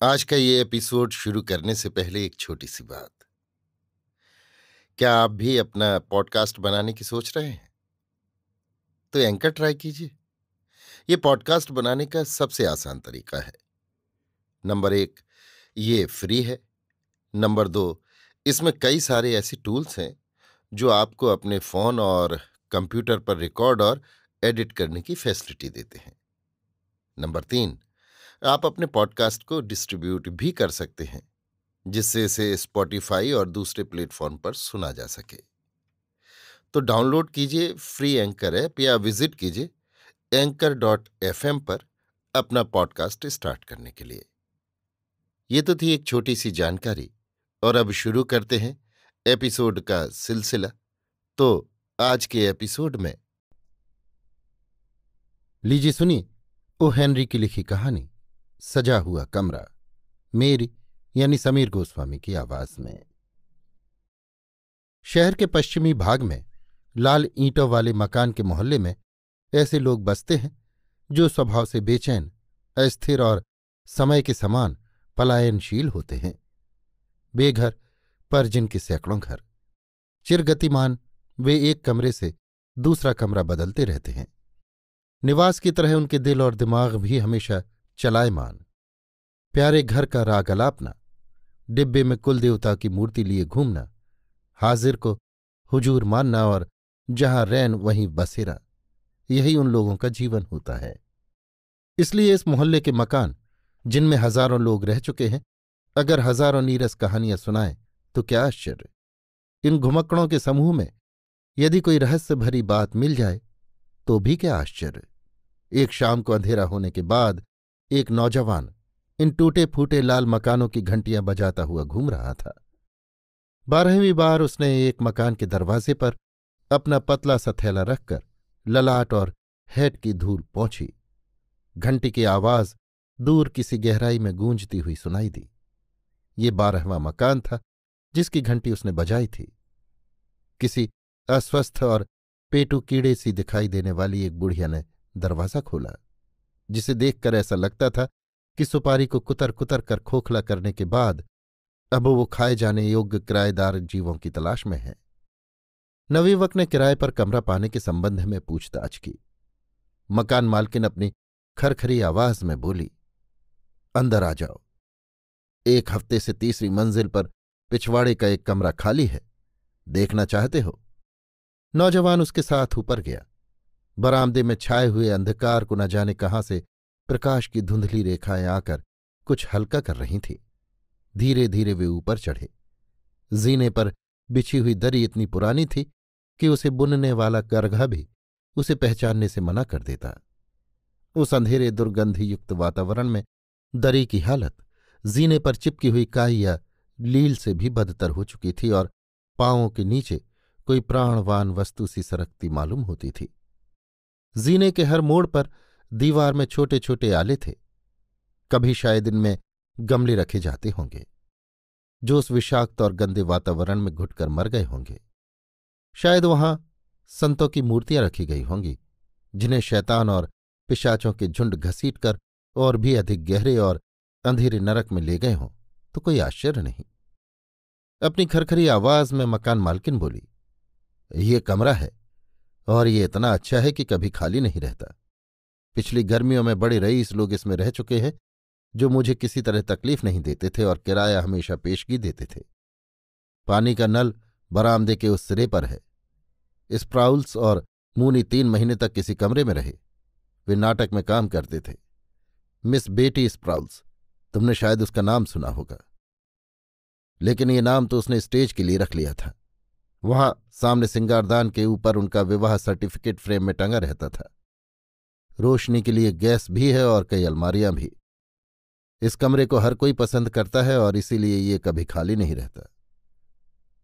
आज का ये एपिसोड शुरू करने से पहले एक छोटी सी बात। क्या आप भी अपना पॉडकास्ट बनाने की सोच रहे हैं? तो एंकर ट्राई कीजिए। ये पॉडकास्ट बनाने का सबसे आसान तरीका है। नंबर 1, ये फ्री है। नंबर 2, इसमें कई सारे ऐसे टूल्स हैं जो आपको अपने फोन और कंप्यूटर पर रिकॉर्ड और एडिट करने की फैसिलिटी देते हैं। नंबर 3, आप अपने पॉडकास्ट को डिस्ट्रीब्यूट भी कर सकते हैं, जिससे इसे स्पॉटिफाई और दूसरे प्लेटफॉर्म पर सुना जा सके। तो डाउनलोड कीजिए फ्री एंकर ऐप या विजिट कीजिए anchor.fm पर अपना पॉडकास्ट स्टार्ट करने के लिए। ये तो थी एक छोटी सी जानकारी, और अब शुरू करते हैं एपिसोड का सिलसिला। तो आज के एपिसोड में लीजिए सुनिए ओ हेनरी की लिखी कहानी सजा हुआ कमरा, मेरी यानी समीर गोस्वामी की आवाज में। शहर के पश्चिमी भाग में लाल ईंटों वाले मकान के मोहल्ले में ऐसे लोग बसते हैं जो स्वभाव से बेचैन, अस्थिर और समय के समान पलायनशील होते हैं। बेघर पर जिनके सैकड़ों घर, चिरगतिमान, वे एक कमरे से दूसरा कमरा बदलते रहते हैं। निवास की तरह उनके दिल और दिमाग भी हमेशा चलायमान। प्यारे घर का राग अलापना, डिब्बे में कुल देवता की मूर्ति लिए घूमना, हाजिर को हुजूर मानना और जहां रैन वहीं बसेरा, यही उन लोगों का जीवन होता है। इसलिए इस मोहल्ले के मकान, जिनमें हजारों लोग रह चुके हैं, अगर हजारों नीरस कहानियां सुनाएं तो क्या आश्चर्य। इन घुमक्कड़ों के समूह में यदि कोई रहस्य भरी बात मिल जाए तो भी क्या आश्चर्य। एक शाम को अंधेरा होने के बाद एक नौजवान इन टूटे फूटे लाल मकानों की घंटियां बजाता हुआ घूम रहा था। 12वीं बार उसने एक मकान के दरवाजे पर अपना पतला सा थैला रखकर ललाट और हैट की धूल पहुंची। घंटी की आवाज दूर किसी गहराई में गूंजती हुई सुनाई दी। ये 12वां मकान था जिसकी घंटी उसने बजाई थी। किसी अस्वस्थ और पेटू कीड़े सी दिखाई देने वाली एक बुढ़िया ने दरवाजा खोला, जिसे देखकर ऐसा लगता था कि सुपारी को कुतर कुतर कर खोखला करने के बाद अब वो खाए जाने योग्य किराएदार जीवों की तलाश में है। नवयुवक ने किराए पर कमरा पाने के संबंध में पूछताछ की। मकान मालकिन अपनी खरखरी आवाज में बोली, अंदर आ जाओ। 1 हफ्ते से तीसरी मंजिल पर पिछवाड़े का एक कमरा खाली है, देखना चाहते हो? नौजवान उसके साथ ऊपर गया। बरामदे में छाए हुए अंधकार को न जाने कहाँ से प्रकाश की धुंधली रेखाएं आकर कुछ हल्का कर रही थीं। धीरे धीरे वे ऊपर चढ़े। जीने पर बिछी हुई दरी इतनी पुरानी थी कि उसे बुनने वाला करघा भी उसे पहचानने से मना कर देता। उस अंधेरे दुर्गंधयुक्त वातावरण में दरी की हालत जीने पर चिपकी हुई काई या लील से भी बदतर हो चुकी थी और पांवों के नीचे कोई प्राणवान वस्तु सी सरकती मालूम होती थी। जीने के हर मोड़ पर दीवार में छोटे छोटे आले थे। कभी शायद इनमें गमले रखे जाते होंगे जो उस विषाक्त और गंदे वातावरण में घुटकर मर गए होंगे। शायद वहां संतों की मूर्तियां रखी गई होंगी जिन्हें शैतान और पिशाचों के झुंड घसीटकर और भी अधिक गहरे और अंधेरे नरक में ले गए हों तो कोई आश्चर्य नहीं। अपनी खरखरी आवाज में मकान मालकिन बोली, ये कमरा है और ये इतना अच्छा है कि कभी खाली नहीं रहता। पिछली गर्मियों में बड़े रईस लोग इसमें रह चुके हैं जो मुझे किसी तरह तकलीफ नहीं देते थे और किराया हमेशा पेशगी देते थे। पानी का नल बरामदे के उस सिरे पर है। स्प्राउल्स और मूनी 3 महीने तक किसी कमरे में रहे। वे नाटक में काम करते थे। मिस बेटी स्प्राउल्स, तुमने शायद उसका नाम सुना होगा, लेकिन ये नाम तो उसने स्टेज के लिए रख लिया था। वहां सामने सिंगारदान के ऊपर उनका विवाह सर्टिफिकेट फ्रेम में टंगा रहता था। रोशनी के लिए गैस भी है और कई अलमारियां भी। इस कमरे को हर कोई पसंद करता है और इसीलिए ये कभी खाली नहीं रहता।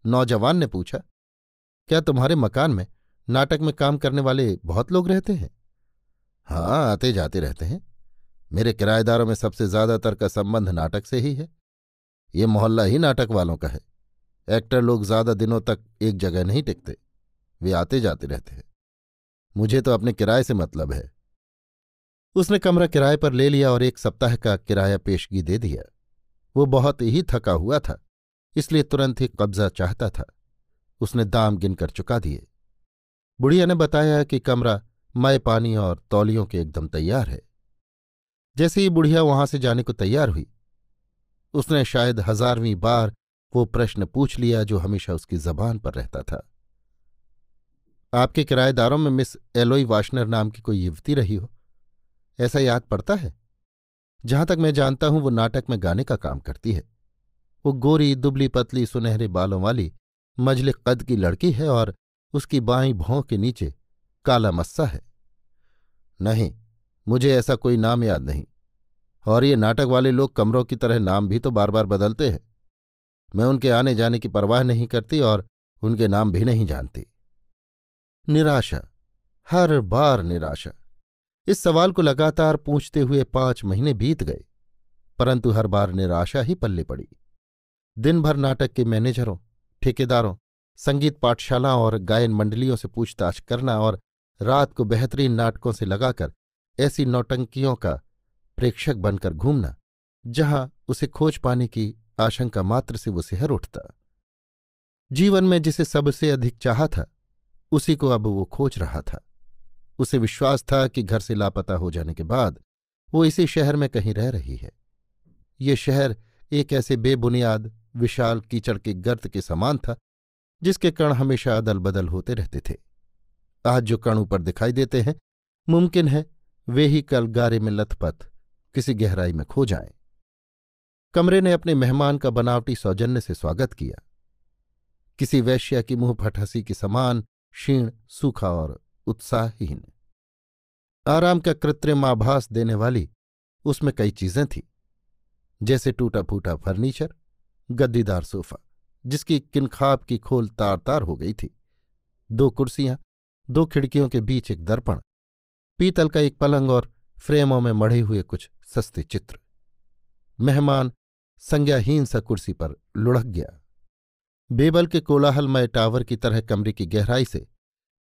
नौजवान ने पूछा, क्या तुम्हारे मकान में नाटक में काम करने वाले बहुत लोग रहते हैं? हाँ, आते जाते रहते हैं। मेरे किराएदारों में सबसे ज्यादातर का संबंध नाटक से ही है। ये मोहल्ला ही नाटक वालों का है। एक्टर लोग ज्यादा दिनों तक एक जगह नहीं टिकते, वे आते जाते रहते हैं। मुझे तो अपने किराए से मतलब है। उसने कमरा किराए पर ले लिया और 1 सप्ताह का किराया पेशगी दे दिया। वो बहुत ही थका हुआ था, इसलिए तुरंत ही कब्जा चाहता था। उसने दाम गिनकर चुका दिए। बुढ़िया ने बताया कि कमरा मय पानी और तौलियों के एकदम तैयार है। जैसे ही बुढ़िया वहां से जाने को तैयार हुई, उसने शायद 1000वीं बार वो प्रश्न पूछ लिया जो हमेशा उसकी जबान पर रहता था। आपके किराएदारों में मिस एलोई वाशनर नाम की कोई युवती रही हो? ऐसा याद पड़ता है। जहां तक मैं जानता हूं वो नाटक में गाने का काम करती है। वो गोरी दुबली पतली सुनहरे बालों वाली मझले कद की लड़की है और उसकी बाईं भौं के नीचे काला मस्सा है। नहीं, मुझे ऐसा कोई नाम याद नहीं। और ये नाटक वाले लोग कमरों की तरह नाम भी तो बार बार बदलते हैं। मैं उनके आने जाने की परवाह नहीं करती और उनके नाम भी नहीं जानती। निराशा, हर बार निराशा। इस सवाल को लगातार पूछते हुए 5 महीने बीत गए, परंतु हर बार निराशा ही पल्ले पड़ी। दिन भर नाटक के मैनेजरों, ठेकेदारों, संगीत पाठशालाओं और गायन मंडलियों से पूछताछ करना और रात को बेहतरीन नाटकों से लगाकर ऐसी नौटंकियों का प्रेक्षक बनकर घूमना जहां उसे खोज पाने की आशंका मात्र से वो सिहर उठता। जीवन में जिसे सबसे अधिक चाहा था उसी को अब वो खोज रहा था। उसे विश्वास था कि घर से लापता हो जाने के बाद वो इसी शहर में कहीं रह रही है। ये शहर एक ऐसे बेबुनियाद विशाल कीचड़ के गर्त के समान था जिसके कण हमेशा अदल बदल होते रहते थे। आज जो कण ऊपर दिखाई देते हैं, मुमकिन है वे ही कल गारे में लथपथ किसी गहराई में खो जाएं। कमरे ने अपने मेहमान का बनावटी सौजन्य से स्वागत किया। किसी वैश्या की मुंह फट हंसी के समान क्षीण, सूखा और उत्साहहीन। आराम का कृत्रिम आभास देने वाली उसमें कई चीजें थीं, जैसे टूटा फूटा फर्नीचर, गद्दीदार सोफा जिसकी किनखाब की खोल तार तार हो गई थी, 2 कुर्सियां, 2 खिड़कियों के बीच एक दर्पण, पीतल का एक पलंग और फ्रेमों में मढ़े हुए कुछ सस्ते चित्र। मेहमान संज्ञाहीन सा कुर्सी पर लुढ़क गया। बेबल के कोलाहलमय टावर की तरह कमरे की गहराई से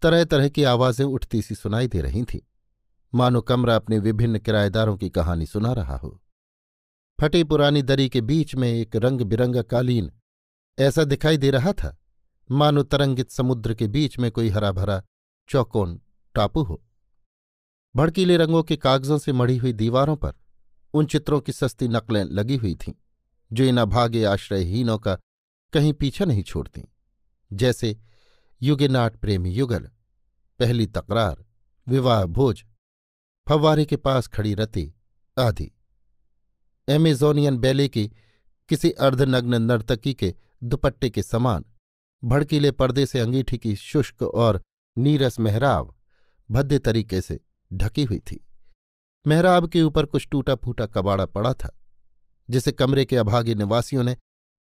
तरह तरह की आवाजें उठती सी सुनाई दे रही थीं, मानो कमरा अपने विभिन्न किराएदारों की कहानी सुना रहा हो। फटी पुरानी दरी के बीच में एक रंग बिरंगा कालीन ऐसा दिखाई दे रहा था मानो तरंगित समुद्र के बीच में कोई हरा भरा चौकोन टापू हो। भड़कीले रंगों के कागजों से मढ़ी हुई दीवारों पर उन चित्रों की सस्ती नकलें लगी हुई थीं जो इन अभागे आश्रयहीनों का कहीं पीछा नहीं छोड़ती, जैसे युगेनाट प्रेमी युगल, पहली तकरार, विवाह भोज, फव्वारे के पास खड़ी रति आदि। एमेजोनियन बैले की किसी अर्धनग्न नर्तकी के दुपट्टे के समान भड़कीले पर्दे से अंगीठी की शुष्क और नीरस मेहराब भद्दे तरीके से ढकी हुई थी। मेहराब के ऊपर कुछ टूटा फूटा कबाड़ा पड़ा था, जिसे कमरे के अभागे निवासियों ने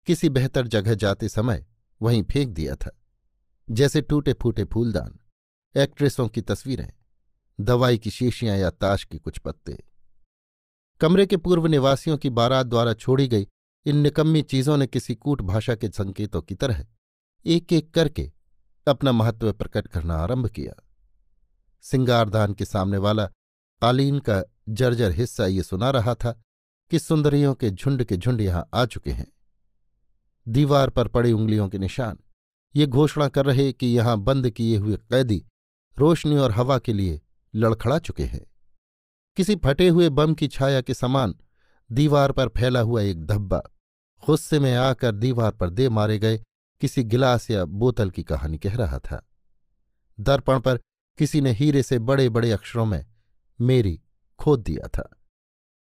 किसी बेहतर जगह जाते समय वहीं फेंक दिया था, जैसे टूटे फूटे फूलदान, एक्ट्रेसों की तस्वीरें, दवाई की शीशियां या ताश के कुछ पत्ते। कमरे के पूर्व निवासियों की बारात द्वारा छोड़ी गई इन निकम्मी चीजों ने किसी कूट भाषा के संकेतों की तरह एक एक करके अपना महत्व प्रकट करना आरंभ किया। सिंगारदान के सामने वाला कालीन का जर्जर हिस्सा ये सुना रहा था कि सुंदरियों के झुंड यहां आ चुके हैं। दीवार पर पड़े उंगलियों के निशान ये घोषणा कर रहे कि यहां बंद किए हुए कैदी रोशनी और हवा के लिए लड़खड़ा चुके हैं। किसी फटे हुए बम की छाया के समान दीवार पर फैला हुआ एक धब्बा गुस्से में आकर दीवार पर दे मारे गए किसी गिलास या बोतल की कहानी कह रहा था। दर्पण पर किसी ने हीरे से बड़े बड़े अक्षरों में मेरी खोद दिया था।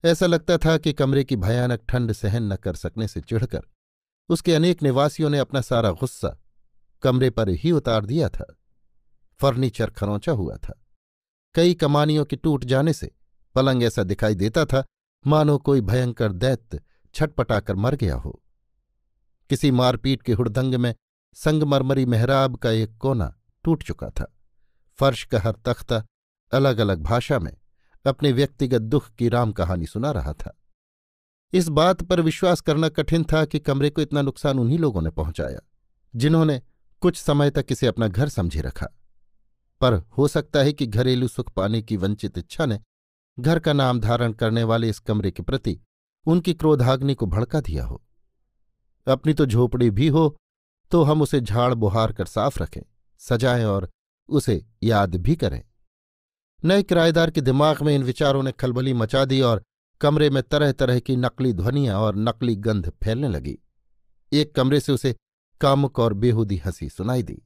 ऐसा लगता था कि कमरे की भयानक ठंड सहन न कर सकने से चिढ़कर उसके अनेक निवासियों ने अपना सारा गुस्सा कमरे पर ही उतार दिया था। फर्नीचर खरोंचा हुआ था। कई कमानियों के टूट जाने से पलंग ऐसा दिखाई देता था मानो कोई भयंकर दैत्य छटपटाकर मर गया हो। किसी मारपीट के हुड़दंग में संगमरमरी मेहराब का एक कोना टूट चुका था। फर्श का हर तख्ता अलग अलग भाषा में अपने व्यक्तिगत दुख की राम कहानी सुना रहा था। इस बात पर विश्वास करना कठिन था कि कमरे को इतना नुकसान उन्हीं लोगों ने पहुंचाया जिन्होंने कुछ समय तक इसे अपना घर समझे रखा। पर हो सकता है कि घरेलू सुख पाने की वंचित इच्छा ने घर का नाम धारण करने वाले इस कमरे के प्रति उनकी क्रोधाग्नि को भड़का दिया हो। अपनी तो झोपड़ी भी हो तो हम उसे झाड़ बुहार कर साफ रखें, सजाएं और उसे याद भी करें। नए किराएदार के दिमाग में इन विचारों ने खलबली मचा दी और कमरे में तरह तरह की नकली ध्वनियां और नकली गंध फैलने लगी। एक कमरे से उसे कामुक और बेहूदी हंसी सुनाई दी।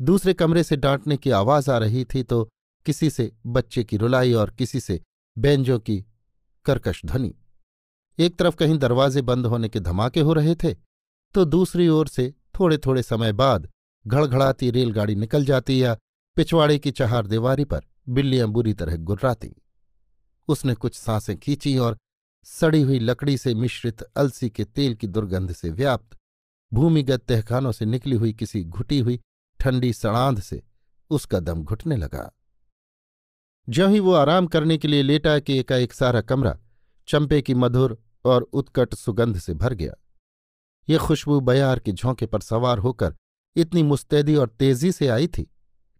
दूसरे कमरे से डांटने की आवाज आ रही थी तो किसी से बच्चे की रुलाई और किसी से बैंजों की कर्कश ध्वनि। एक तरफ कहीं दरवाजे बंद होने के धमाके हो रहे थे तो दूसरी ओर से थोड़े थोड़े समय बाद घड़घड़ाती रेलगाड़ी निकल जाती या पिछवाड़े की चहारदीवारी पर बिल्लियां बुरी तरह गुर्राती। उसने कुछ सांसें खींची और सड़ी हुई लकड़ी से मिश्रित अलसी के तेल की दुर्गंध से व्याप्त भूमिगत तहखानों से निकली हुई किसी घुटी हुई ठंडी सड़ांध से उसका दम घुटने लगा। ज्यों ही वो आराम करने के लिए लेटा कि एकाएक सारा कमरा चंपे की मधुर और उत्कट सुगंध से भर गया। ये खुशबू बयार के झोंके पर सवार होकर इतनी मुस्तैदी और तेजी से आई थी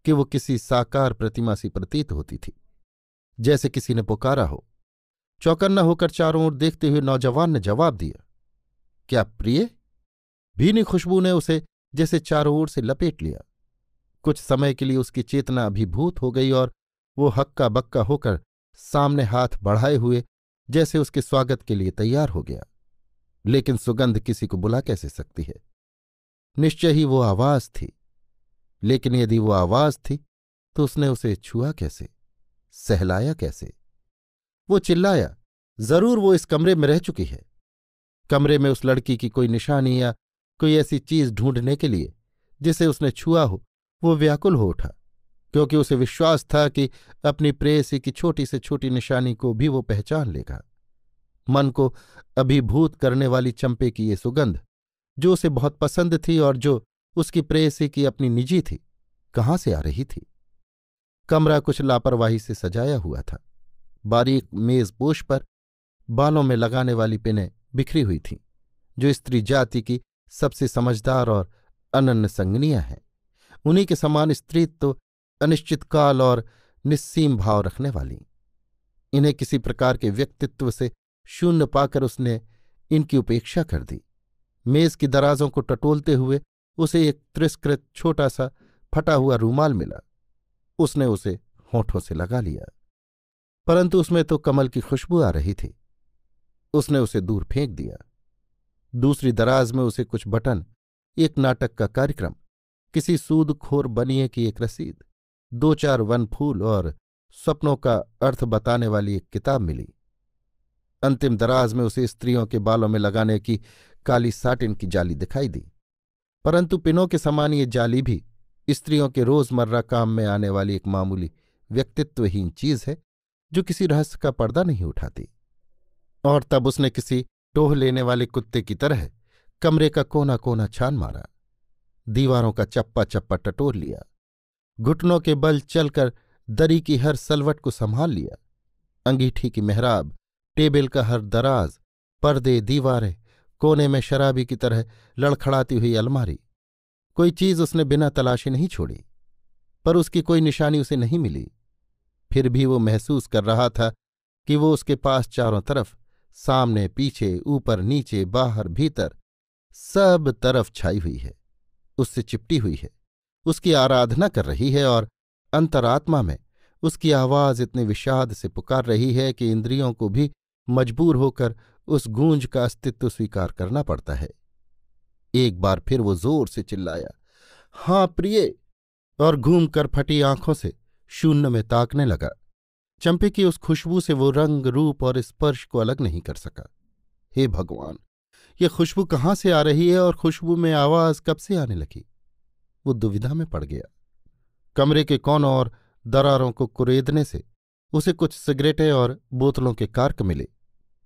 कि वो किसी साकार प्रतिमा सी प्रतीत होती थी, जैसे किसी ने पुकारा हो। चौकन्ना होकर चारों ओर देखते हुए नौजवान ने जवाब दिया, क्या प्रिय? भीनी खुशबू ने उसे जैसे चारों ओर से लपेट लिया। कुछ समय के लिए उसकी चेतना अभिभूत हो गई और वो हक्का बक्का होकर सामने हाथ बढ़ाए हुए जैसे उसके स्वागत के लिए तैयार हो गया। लेकिन सुगंध किसी को बुला कैसे सकती है? निश्चय ही वो आवाज थी। लेकिन यदि वो आवाज थी तो उसने उसे छुआ कैसे, सहलाया कैसे? वो चिल्लाया, जरूर वो इस कमरे में रह चुकी है। कमरे में उस लड़की की कोई निशानी या कोई ऐसी चीज ढूंढने के लिए जिसे उसने छुआ हो वो व्याकुल हो उठा, क्योंकि उसे विश्वास था कि अपनी प्रेयसी की छोटी से छोटी निशानी को भी वो पहचान लेगा। मन को अभिभूत करने वाली चंपे की ये सुगंध, जो उसे बहुत पसंद थी और जो उसकी प्रेयसी की अपनी निजी थी, कहाँ से आ रही थी? कमरा कुछ लापरवाही से सजाया हुआ था। बारीक मेजपोश पर बालों में लगाने वाली पिनें बिखरी हुई थीं, जो स्त्री जाति की सबसे समझदार और अनन्य संगनियां हैं। उन्हीं के समान स्त्रीत्व तो अनिश्चित काल और निस्सीम भाव रखने वाली। इन्हें किसी प्रकार के व्यक्तित्व से शून्य पाकर उसने इनकी उपेक्षा कर दी। मेज की दराजों को टटोलते हुए उसे एक तिरस्कृत छोटा सा फटा हुआ रूमाल मिला। उसने उसे होठों से लगा लिया, परंतु उसमें तो कमल की खुशबू आ रही थी। उसने उसे दूर फेंक दिया। दूसरी दराज में उसे कुछ बटन, एक नाटक का कार्यक्रम, किसी सूदखोर बनिए की एक रसीद, 2-4 वन फूल और स्वप्नों का अर्थ बताने वाली एक किताब मिली। अंतिम दराज में उसे स्त्रियों के बालों में लगाने की काली साटिन की जाली दिखाई दी, परंतु पिनों के समान ये जाली भी स्त्रियों के रोजमर्रा काम में आने वाली एक मामूली व्यक्तित्वहीन चीज है जो किसी रहस्य का पर्दा नहीं उठाती। और तब उसने किसी टोह लेने वाले कुत्ते की तरह कमरे का कोना कोना छान मारा, दीवारों का चप्पा चप्पा टटोल लिया, घुटनों के बल चलकर दरी की हर सलवट को संभाल लिया। अंगीठी की मेहराब, टेबल का हर दराज, पर्दे, दीवारें, कोने में शराबी की तरह लड़खड़ाती हुई अलमारी, कोई चीज उसने बिना तलाशी नहीं छोड़ी। पर उसकी कोई निशानी उसे नहीं मिली। फिर भी वो महसूस कर रहा था कि वो उसके पास चारों तरफ, सामने पीछे, ऊपर नीचे, बाहर भीतर, सब तरफ छाई हुई है, उससे चिपटी हुई है, उसकी आराधना कर रही है और अंतरात्मा में उसकी आवाज इतने विषाद से पुकार रही है कि इंद्रियों को भी मजबूर होकर उस गूंज का अस्तित्व स्वीकार करना पड़ता है। एक बार फिर वो जोर से चिल्लाया, हाँ प्रिय, और घूम कर फटी आंखों से शून्य में ताकने लगा। चंपे की उस खुशबू से वो रंग, रूप और स्पर्श को अलग नहीं कर सका। हे भगवान, ये खुशबू कहाँ से आ रही है और खुशबू में आवाज कब से आने लगी? वो दुविधा में पड़ गया। कमरे के कोनों और दरारों को कुरेदने से उसे कुछ सिगरेटें और बोतलों के कार्क मिले,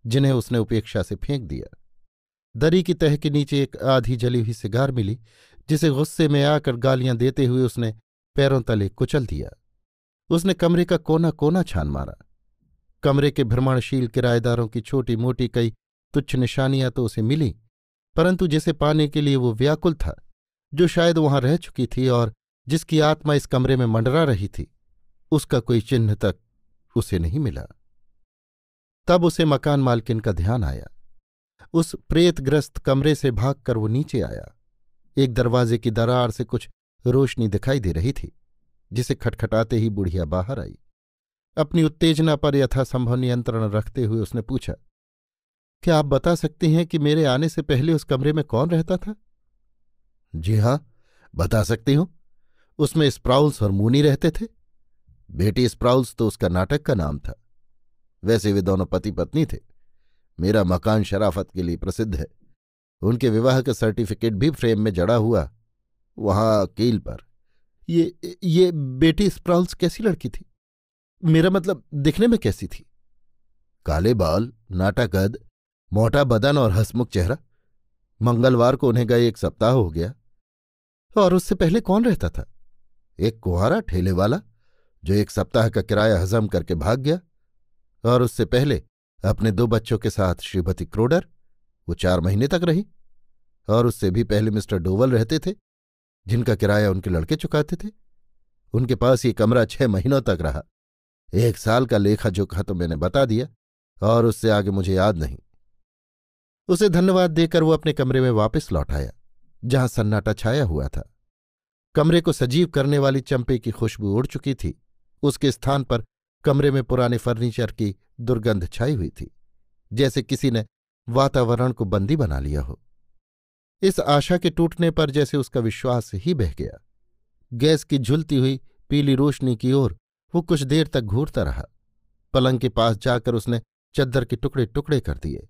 जिन्हें उसने उपेक्षा से फेंक दिया। दरी की तह के नीचे एक आधी जली हुई सिगार मिली, जिसे गुस्से में आकर गालियां देते हुए उसने पैरों तले कुचल दिया। उसने कमरे का कोना कोना छान मारा। कमरे के भ्रमणशील किराएदारों की छोटी मोटी कई तुच्छ निशानियां तो उसे मिली, परंतु जिसे पाने के लिए वो व्याकुल था, जो शायद वहां रह चुकी थी और जिसकी आत्मा इस कमरे में मंडरा रही थी, उसका कोई चिन्ह तक उसे नहीं मिला। तब उसे मकान मालकिन का ध्यान आया। उस प्रेतग्रस्त कमरे से भागकर वो नीचे आया। एक दरवाजे की दरार से कुछ रोशनी दिखाई दे रही थी, जिसे खटखटाते ही बुढ़िया बाहर आई। अपनी उत्तेजना पर यथासंभव नियंत्रण रखते हुए उसने पूछा, क्या आप बता सकती हैं कि मेरे आने से पहले उस कमरे में कौन रहता था? जी हाँ, बता सकती हूं। उसमें स्प्राउल्स और मूनी रहते थे। बेटी स्प्राउल्स तो उसका नाटक का नाम था। वैसे वे दोनों पति पत्नी थे। मेरा मकान शराफत के लिए प्रसिद्ध है। उनके विवाह का सर्टिफिकेट भी फ्रेम में जड़ा हुआ वहां कील पर। ये बेटी स्प्राउल्स कैसी लड़की थी? मेरा मतलब दिखने में कैसी थी? काले बाल, नाटा कद, मोटा बदन और हंसमुख चेहरा। मंगलवार को उन्हें गए 1 सप्ताह हो गया। और उससे पहले कौन रहता था? एक कुंवारा ठेले वाला जो 1 सप्ताह का किराया हजम करके भाग गया। और उससे पहले अपने 2 बच्चों के साथ श्रीमती क्रोडर, वो 4 महीने तक रही। और उससे भी पहले मिस्टर डोवल रहते थे, जिनका किराया उनके लड़के चुकाते थे। उनके पास ये कमरा 6 महीनों तक रहा। 1 साल का लेखा जोखा तो मैंने बता दिया, और उससे आगे मुझे याद नहीं। उसे धन्यवाद देकर वो अपने कमरे में वापस लौट आया, जहां सन्नाटा छाया हुआ था। कमरे को सजीव करने वाली चंपे की खुशबू उड़ चुकी थी। उसके स्थान पर कमरे में पुराने फर्नीचर की दुर्गंध छाई हुई थी, जैसे किसी ने वातावरण को बंदी बना लिया हो। इस आशा के टूटने पर जैसे उसका विश्वास ही बह गया। गैस की झुलती हुई पीली रोशनी की ओर वो कुछ देर तक घूरता रहा। पलंग के पास जाकर उसने चद्दर के टुकड़े टुकड़े कर दिए।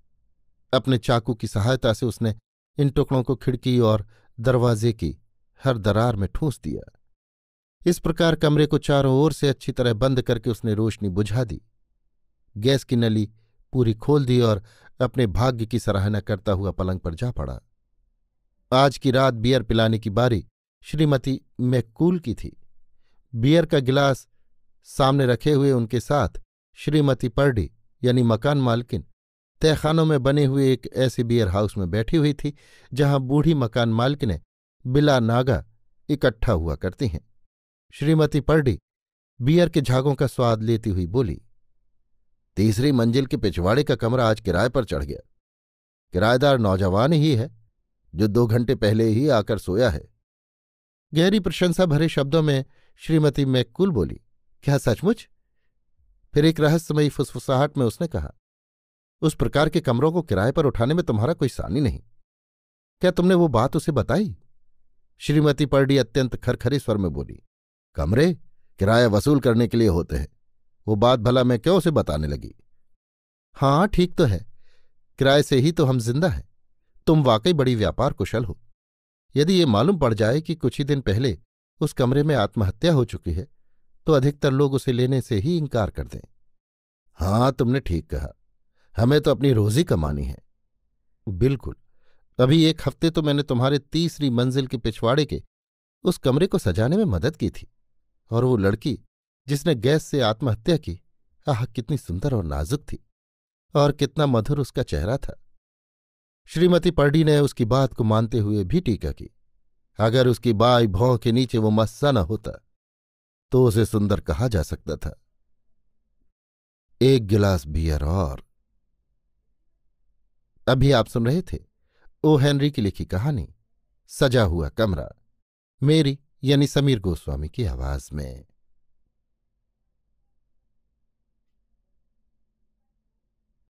अपने चाकू की सहायता से उसने इन टुकड़ों को खिड़की और दरवाजे की हर दरार में ठूंस दिया। इस प्रकार कमरे को चारों ओर से अच्छी तरह बंद करके उसने रोशनी बुझा दी। गैस की नली पूरी खोल दी और अपने भाग्य की सराहना करता हुआ पलंग पर जा पड़ा। आज की रात बियर पिलाने की बारी श्रीमती मैककूल की थी। बियर का गिलास सामने रखे हुए उनके साथ श्रीमती पर्डी यानी मकान मालकिन तहखानों में बने हुए एक ऐसे बियर हाउस में बैठी हुई थी, जहां बूढ़ी मकान मालकिनें बिला नागा इकट्ठा हुआ करती हैं। श्रीमती पर्डी बियर के झागों का स्वाद लेती हुई बोली, 3री मंजिल के पिछवाड़े का कमरा आज किराए पर चढ़ गया। किराएदार नौजवान ही है, जो 2 घंटे पहले ही आकर सोया है। गहरी प्रशंसा भरे शब्दों में श्रीमती मैककूल बोली, क्या सचमुच? फिर एक रहस्यमयी फुसफुसाहट में उसने कहा, उस प्रकार के कमरों को किराए पर उठाने में तुम्हारा कोई सानी नहीं। क्या तुमने वो बात उसे बताई? श्रीमती पर्डी अत्यंत खरखरे स्वर में बोली, कमरे किराया वसूल करने के लिए होते हैं। वो बात भला मैं क्यों उसे बताने लगी? हाँ, ठीक तो है। किराए से ही तो हम जिंदा हैं। तुम वाकई बड़ी व्यापार कुशल हो। यदि ये मालूम पड़ जाए कि कुछ ही दिन पहले उस कमरे में आत्महत्या हो चुकी है, तो अधिकतर लोग उसे लेने से ही इनकार कर दें। हाँ, तुमने ठीक कहा। हमें तो अपनी रोजी कमानी है। बिल्कुल। अभी 1 हफ्ते तो मैंने तुम्हारे 3री मंजिल के पिछवाड़े के उस कमरे को सजाने में मदद की थी। और वो लड़की जिसने गैस से आत्महत्या की, आह कितनी सुंदर और नाजुक थी, और कितना मधुर उसका चेहरा था। श्रीमती पर्डी ने उसकी बात को मानते हुए भी टीका की, अगर उसकी बाई भौं के नीचे वो मस्सा न होता तो उसे सुंदर कहा जा सकता था। 1 गिलास बियर और। अभी आप सुन रहे थे ओ हेनरी की लिखी कहानी सजा हुआ कमरा, मेरी यानी समीर गोस्वामी की आवाज में।